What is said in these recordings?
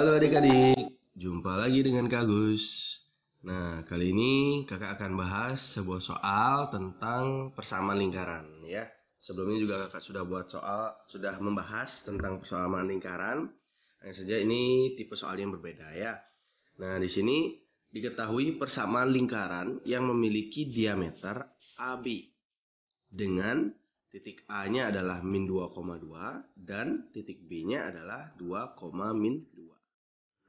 Halo adik-adik, jumpa lagi dengan Kak Gus. Nah, kali ini kakak akan bahas sebuah soal tentang persamaan lingkaran ya. Sebelumnya juga kakak sudah membahas tentang persamaan lingkaran. Hanya saja ini tipe soal yang berbeda ya. Nah, di sini diketahui persamaan lingkaran yang memiliki diameter AB dengan titik A-nya adalah min 2,2 dan titik B-nya adalah 2, min 2.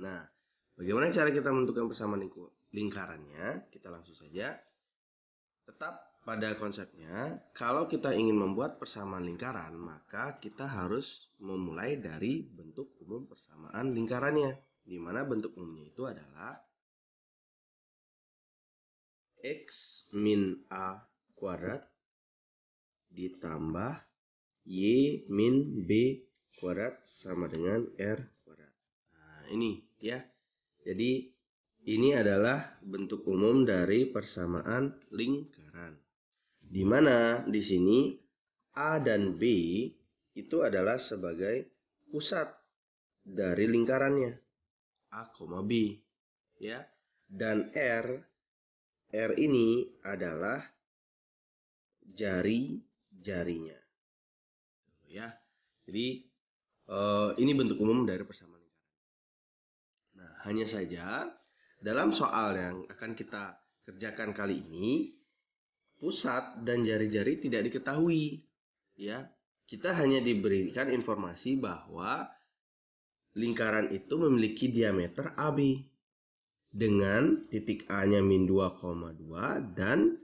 Nah, bagaimana cara kita menentukan persamaan lingkarannya? Kita langsung saja. Tetap pada konsepnya, kalau kita ingin membuat persamaan lingkaran, maka kita harus memulai dari bentuk umum persamaan lingkarannya. Di mana bentuk umumnya itu adalah X min A kuadrat ditambah Y min B kuadrat sama dengan R kuadrat. Nah, ini ya. Jadi ini adalah bentuk umum dari persamaan lingkaran. Di mana di sini A dan B itu adalah sebagai pusat dari lingkarannya. A, B ya. Dan R ini adalah jari-jarinya. Ya. Jadi ini bentuk umum dari persamaan lingkaran. Nah, hanya saja dalam soal yang akan kita kerjakan kali ini, pusat dan jari-jari tidak diketahui. Ya, kita hanya diberikan informasi bahwa lingkaran itu memiliki diameter AB dengan titik A-nya min 2,2 dan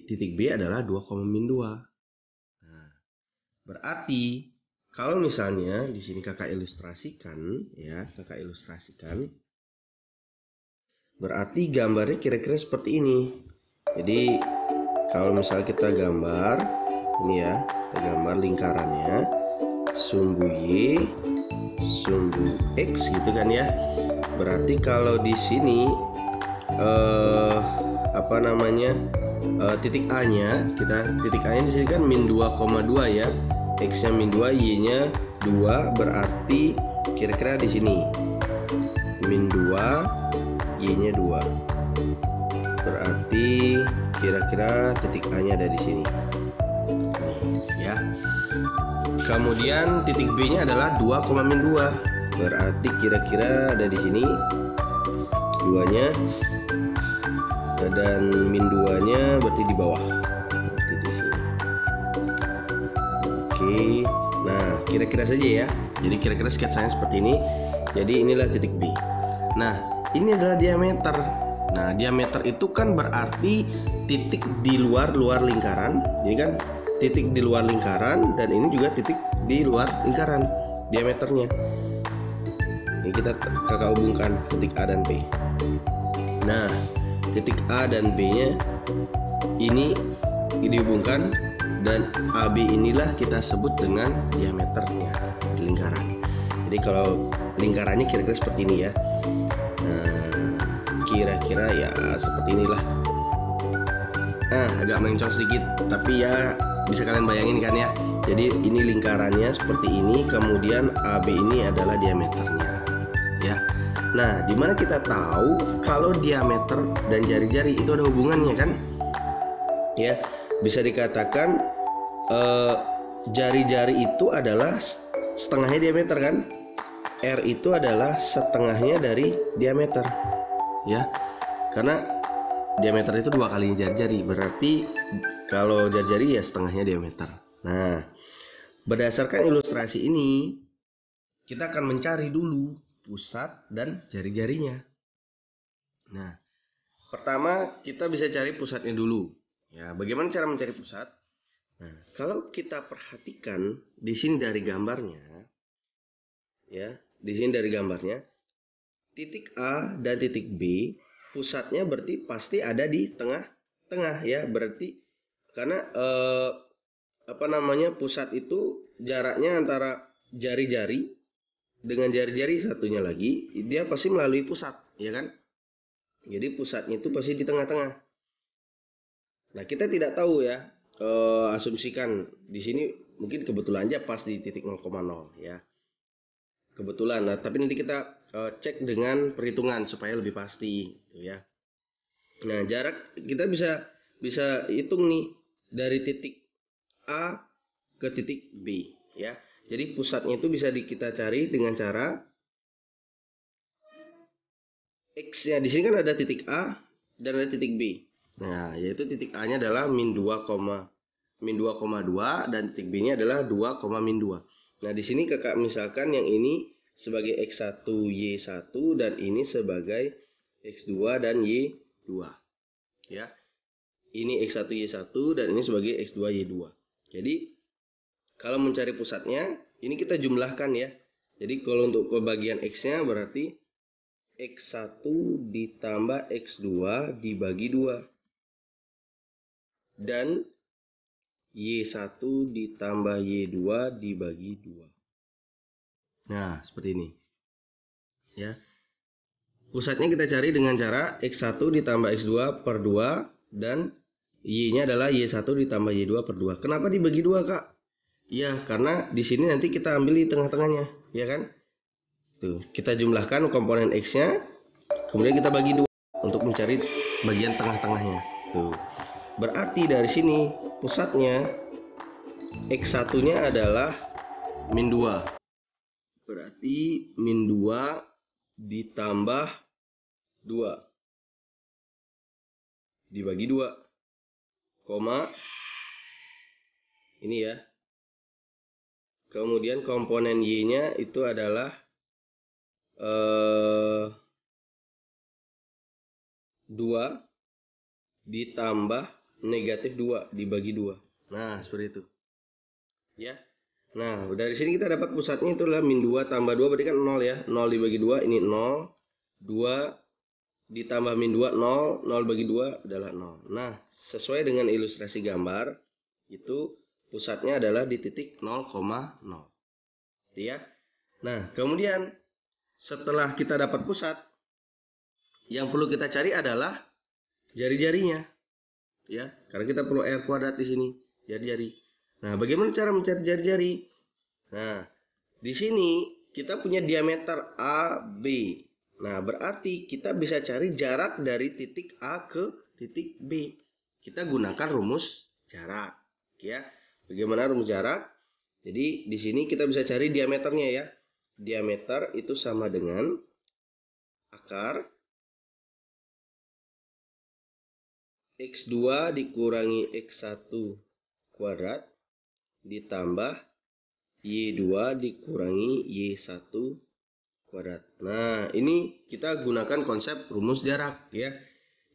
titik B adalah 2, min 2. Nah, berarti kalau misalnya di sini kakak ilustrasikan, berarti gambarnya kira-kira seperti ini. Jadi kalau misalnya kita gambar ini ya, kita gambar lingkarannya, sumbu Y, sumbu X gitu kan ya. Berarti kalau di sini titik A-nya di sini kan min 2,2 ya. X-nya min 2, Y-nya 2, berarti kira-kira di sini min 2, Y-nya 2. Berarti kira-kira titik A-nya ada di sini. Ya. Kemudian titik B-nya adalah 2, min 2. Berarti kira-kira ada di sini 2-nya, dan min 2-nya berarti di bawah. Berarti di sini. Oke. Nah, kira-kira saja ya. Jadi kira-kira sketsanya seperti ini. Jadi inilah titik B. Nah, ini adalah diameter. Nah, diameter itu kan berarti titik di luar lingkaran. Ini kan titik di luar lingkaran, dan ini juga titik di luar lingkaran diameternya. Ini kita kakak hubungkan titik A dan B. Nah, titik A dan B-nya ini dihubungkan, dan AB inilah kita sebut dengan diameternya di lingkaran. Jadi kalau lingkarannya kira-kira seperti ini ya. Nah, kira-kira ya seperti inilah. Nah, agak melencong sedikit, tapi ya bisa kalian bayangin kan ya. Jadi ini lingkarannya seperti ini, kemudian AB ini adalah diameternya. Ya. Nah, dimana kita tahu kalau diameter dan jari-jari itu ada hubungannya kan? Ya, bisa dikatakan jari-jari itu adalah setengahnya diameter kan? R itu adalah setengahnya dari diameter. Ya. Karena diameter itu 2 kali jari-jari, berarti kalau jari-jari ya setengahnya diameter. Nah, berdasarkan ilustrasi ini, kita akan mencari dulu pusat dan jari-jarinya. Nah, pertama kita bisa cari pusatnya dulu. Ya, bagaimana cara mencari pusat? Nah, kalau kita perhatikan di sini dari gambarnya, ya, di sini dari gambarnya, titik A dan titik B, pusatnya berarti pasti ada di tengah-tengah ya. Berarti karena pusat itu jaraknya antara jari-jari dengan jari-jari satunya lagi, dia pasti melalui pusat, ya kan? Jadi pusatnya itu pasti di tengah-tengah. Nah, kita tidak tahu ya, asumsikan di sini mungkin kebetulan aja pas di titik 0,0 ya. Kebetulan. Nah, tapi nanti kita cek dengan perhitungan supaya lebih pasti gitu ya. Nah, jarak kita bisa hitung nih dari titik A ke titik B ya. Jadi pusatnya itu bisa kita cari dengan cara X-nya. Di sini kan ada titik A dan ada titik B. Nah, yaitu titik A-nya adalah min 2,2 dan titik B-nya adalah 2, min 2. Nah, di sini kakak misalkan yang ini sebagai X1 Y1 dan ini sebagai X2 dan Y2. Ya. Ini X1 Y1 dan ini sebagai X2 Y2. Jadi kalau mencari pusatnya, ini kita jumlahkan ya. Jadi kalau untuk pembagian X-nya berarti X1 ditambah X2 dibagi 2. Dan Y1 ditambah Y2 dibagi 2. Nah, seperti ini. Ya. Pusatnya kita cari dengan cara X1 ditambah X2 per 2 dan Y-nya adalah Y1 ditambah Y2 per 2. Kenapa dibagi 2, Kak? Ya, karena di sini nanti kita ambil di tengah-tengahnya, ya kan? Tuh, kita jumlahkan komponen X-nya, kemudian kita bagi 2 untuk mencari bagian tengah-tengahnya. Tuh. Berarti dari sini pusatnya X1-nya adalah min 2. Berarti min 2 ditambah 2 dibagi 2, koma ini ya. Kemudian komponen Y-nya itu adalah 2 ditambah negatif 2 dibagi 2. Nah, seperti itu. Ya. Nah, dari sini kita dapat pusatnya itu adalah min 2 tambah 2 berarti kan 0 ya. 0 dibagi 2 ini 0. 2 ditambah min 2 0. 0 bagi 2 adalah 0. Nah, sesuai dengan ilustrasi gambar itu pusatnya adalah di titik 0,0. Ya. Nah, kemudian setelah kita dapat pusat, yang perlu kita cari adalah jari-jarinya. Ya, karena kita perlu R kuadrat di sini, jari-jari. Nah, bagaimana cara mencari jari-jari? Nah, di sini kita punya diameter AB. Nah, berarti kita bisa cari jarak dari titik A ke titik B. Kita gunakan rumus jarak, ya. Bagaimana rumus jarak? Jadi di sini kita bisa cari diameternya ya. Diameter itu sama dengan akar X2 dikurangi X1 kuadrat ditambah Y2 dikurangi Y1 kuadrat. Nah, ini kita gunakan konsep rumus jarak ya.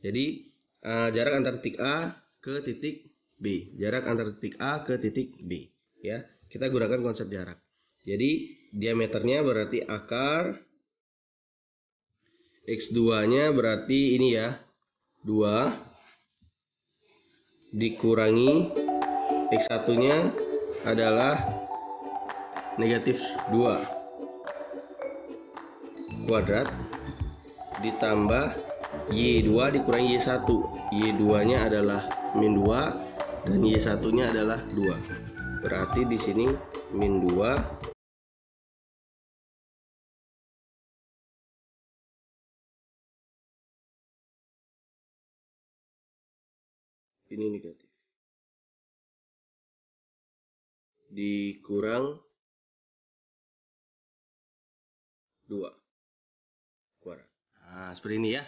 Jadi jarak antara titik A ke titik B. Jarak antara titik A ke titik B ya. Kita gunakan konsep jarak. Jadi diameternya berarti akar X2-nya berarti ini ya, 2 dikurangi X1-nya adalah negatif 2 kuadrat ditambah Y2 dikurangi Y1. Y2-nya adalah min 2 dan Y1-nya adalah 2. Berarti di sini min 2 ini negatif dikurang 2 kuadrat. Nah, seperti ini ya.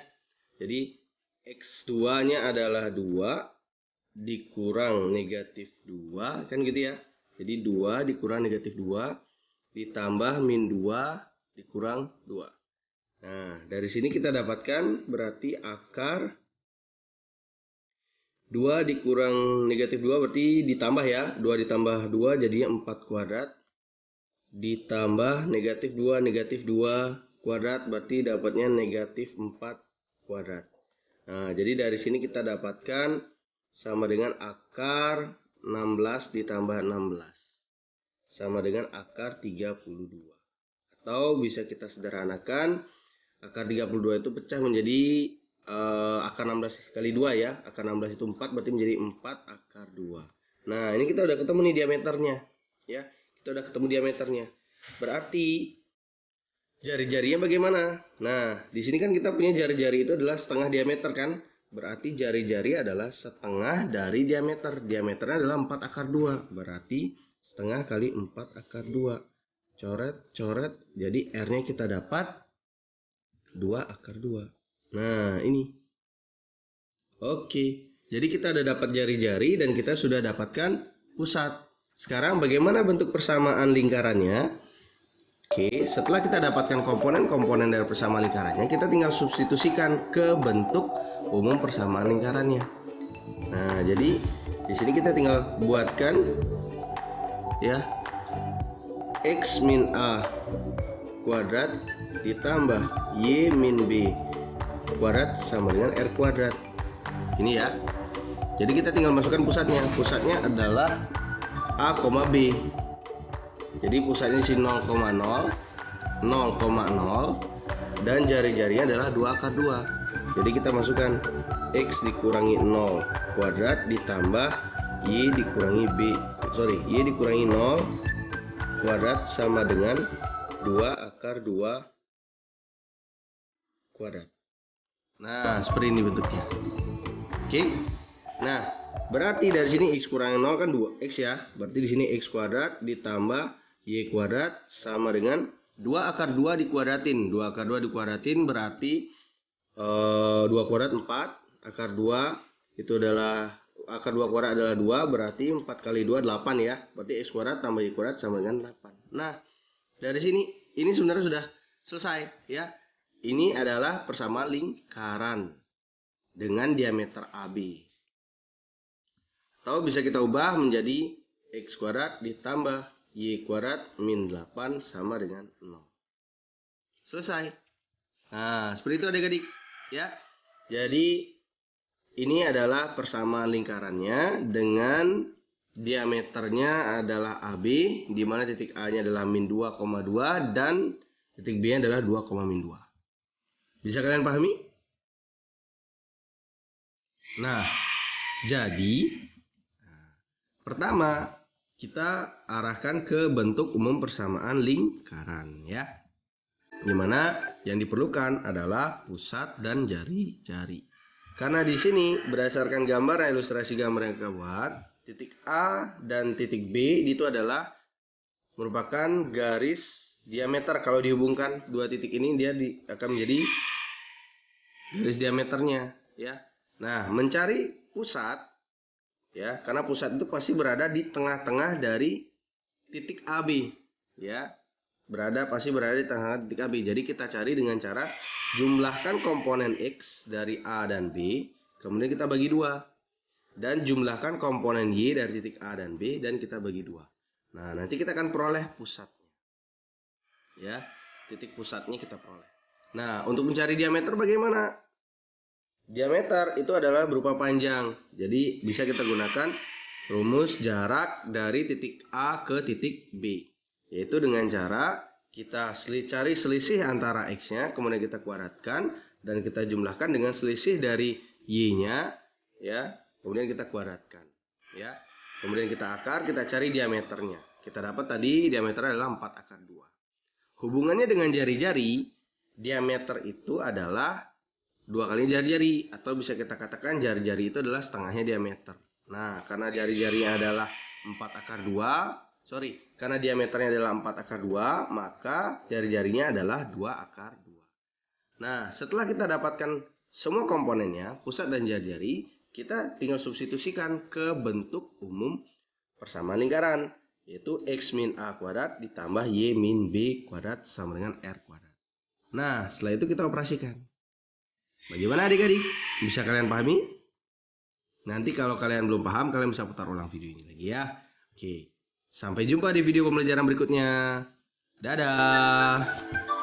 Jadi X2-nya adalah 2 dikurang negatif 2 kan gitu ya. Jadi 2 dikurang negatif 2 ditambah min 2 dikurang 2. Nah, dari sini kita dapatkan berarti akar 2 dikurang negatif 2 berarti ditambah ya. 2 ditambah 2 jadinya 4 kuadrat. Ditambah negatif 2 kuadrat berarti dapatnya negatif 4 kuadrat. Nah, jadi dari sini kita dapatkan sama dengan akar 16 ditambah 16. Sama dengan akar 32. Atau bisa kita sederhanakan, akar 32 itu pecah menjadi akar 16 kali 2 ya. Akar 16 itu 4 berarti menjadi 4 akar 2. Nah, ini kita udah ketemu nih diameternya. Ya, kita udah ketemu diameternya. Berarti Jari-jarinya bagaimana? Nah, di sini kan kita punya jari-jari itu adalah setengah diameter kan? Berarti jari-jari adalah setengah dari diameter. Diameternya adalah 4 akar 2. Berarti setengah kali 4 akar 2. Coret, coret. Jadi R-nya kita dapat 2 akar 2. Nah, ini. Oke. Jadi kita udah dapat jari-jari dan kita sudah dapatkan pusat. Sekarang bagaimana bentuk persamaan lingkarannya? Oke, setelah kita dapatkan komponen-komponen dari persamaan lingkarannya, kita tinggal substitusikan ke bentuk umum persamaan lingkarannya. Nah, jadi di sini kita tinggal buatkan ya X min A kuadrat ditambah Y min B kuadrat sama dengan R kuadrat. Ini ya. Jadi kita tinggal masukkan pusatnya. Pusatnya adalah A, B. Jadi pusatnya di sini 0,0, 0,0 dan jari-jarinya adalah 2 akar 2. Jadi kita masukkan X dikurangi 0 kuadrat ditambah Y dikurangi Y dikurangi 0 kuadrat sama dengan 2 akar 2 kuadrat. Nah, seperti ini bentuknya. Oke. Nah, berarti dari sini X kurangi 0 kan 2X ya. Berarti di sini X kuadrat ditambah Y kuadrat sama dengan 2 akar 2 dikuadratin. 2 akar 2 dikuadratin berarti 2 kuadrat 4. Akar 2 itu adalah akar 2 kuadrat adalah 2. Berarti 4 kali 2 8 ya. Berarti X kuadrat tambah Y kuadrat sama dengan 8. Nah, dari sini ini sebenarnya sudah selesai ya. Ini adalah persamaan lingkaran dengan diameter AB. Atau bisa kita ubah menjadi X kuadrat ditambah Y kuadrat min 8 sama dengan 0. Selesai. Nah, seperti itu adik-adik. Ya. Jadi, ini adalah persamaan lingkarannya dengan diameternya adalah AB, di mana titik A-nya adalah min 2,2 dan titik B-nya adalah 2,2. Bisa kalian pahami? Nah, jadi pertama kita arahkan ke bentuk umum persamaan lingkaran ya. Dimana yang diperlukan adalah pusat dan jari-jari. Karena di sini berdasarkan gambar ilustrasi gambar yang kita buat, titik A dan titik B itu adalah merupakan garis diameter. Kalau dihubungkan dua titik ini dia akan menjadi garis diameternya ya. Nah, mencari pusat ya, karena pusat itu pasti berada di tengah-tengah dari titik AB ya. Pasti berada di tengah titik AB. Jadi kita cari dengan cara jumlahkan komponen X dari A dan B, kemudian kita bagi 2. Dan jumlahkan komponen Y dari titik A dan B dan kita bagi 2. Nah, nanti kita akan peroleh pusatnya. Ya, titik pusatnya kita peroleh. Nah, untuk mencari diameter bagaimana? Diameter itu adalah berupa panjang. Jadi bisa kita gunakan rumus jarak dari titik A ke titik B. Yaitu dengan cara kita cari selisih antara X-nya, kemudian kita kuadratkan dan kita jumlahkan dengan selisih dari Y-nya ya, kemudian kita kuadratkan ya. Kemudian kita akar, kita cari diameternya. Kita dapat tadi diameternya adalah 4 akar 2. Hubungannya dengan jari-jari, diameter itu adalah 2 kali jari-jari, atau bisa kita katakan jari-jari itu adalah setengahnya diameter. Nah, karena jari-jarinya adalah 4 akar 2, karena diameternya adalah 4 akar 2, maka jari-jarinya adalah 2 akar 2. Nah, setelah kita dapatkan semua komponennya, pusat dan jari-jari, kita tinggal substitusikan ke bentuk umum persamaan lingkaran, yaitu X min A kuadrat ditambah Y min B kuadrat sama dengan R kuadrat. Nah, setelah itu kita operasikan. Bagaimana adik-adik? Bisa kalian pahami? Nanti kalau kalian belum paham, kalian bisa putar ulang video ini lagi ya. Oke, sampai jumpa di video pembelajaran berikutnya. Dadah!